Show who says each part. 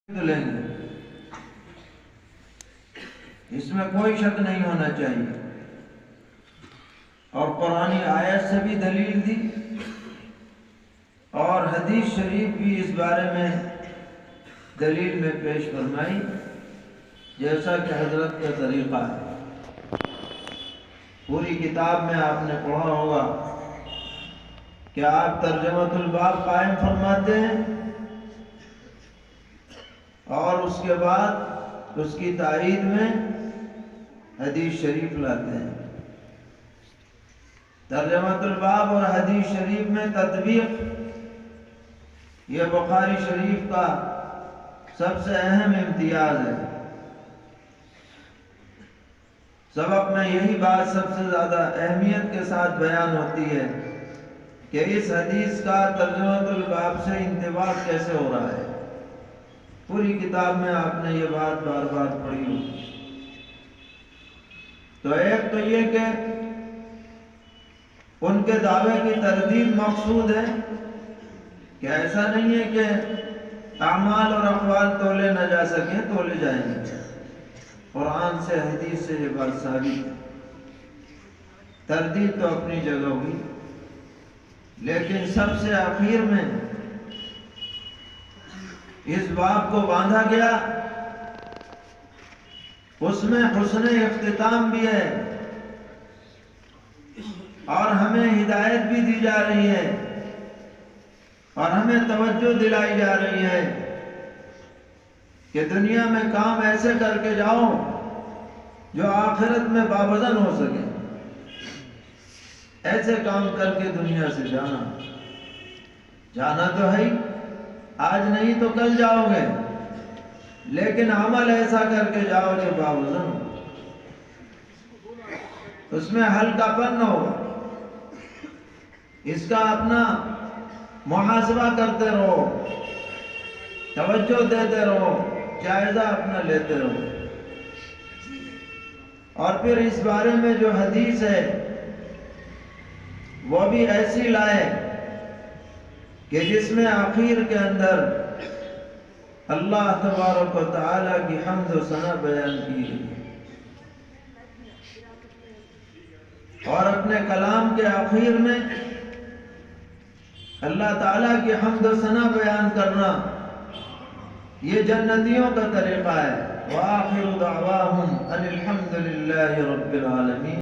Speaker 1: لیں گے، اس میں کوئی شک نہیں ہونا چاہیے۔ اور قرآنی آیت سے بھی دلیل دی اور حدیث شریف بھی اس بارے میں دلیل میں پیش فرمائی، جیسا کہ حضرت کا طریقہ ہے۔ پوری کتاب میں آپ نے پڑھا ہوگا کہ آپ ترجمۃ الباب قائم فرماتے ہیں اور اس کے بعد اس کی تائید میں حدیث شریف لاتے ہیں۔ ترجمۃ الباب اور حدیث شریف میں تطبیق یہ بخاری شریف کا سب سے اہم امتیاز ہے۔ سبق میں یہی بات سب سے زیادہ اہمیت کے ساتھ بیان ہوتی ہے کہ اس حدیث کا ترجمۃ الباب سے انطباق کیسے ہو رہا ہے۔ پوری کتاب میں آپ نے یہ بات بار بار پڑھی ہوگی۔ تو ایک تو یہ کہ ان کے دعوے کی تردید مقصود ہے کہ ایسا نہیں ہے کہ اعمال اور اقوال تولے نہ جا سکیں، تولے جائیں گے۔ قرآن سے حدیث سے یہ بات ثابت ہے۔ تردید تو اپنی جگہ ہوئی، لیکن سب سے آخر میں اس باب کو باندھا گیا، اس میں حسن اختتام بھی ہے اور ہمیں ہدایت بھی دی جا رہی ہے اور ہمیں توجہ دلائی جا رہی ہے کہ دنیا میں کام ایسے کر کے جاؤ جو آخرت میں باوزن ہو سکے۔ ایسے کام کر کے دنیا سے جانا تو ہے ہی، آج نہیں تو کل جاؤ گے، لیکن عمل ایسا کر کے جاؤ جو باوزن ہو، اس میں ہلکا پن ہو، اس کا اپنا محاسبہ کرتے رہو، توجہ دیتے رہو، جائزہ اپنا لیتے رہو۔ اور پھر اس بارے میں جو حدیث ہے وہ بھی ایسی لائے کہ جس میں آخر کے اندر اللہ تبارک و تعالیٰ کی حمد و ثنا بیان کی ہے، اور اپنے کلام کے آخر میں اللہ تعالیٰ کی حمد و ثنا بیان کرنا یہ جنتیوں کا طریقہ ہے۔ وآخر دعواہم ان الحمد للہ رب العالمین۔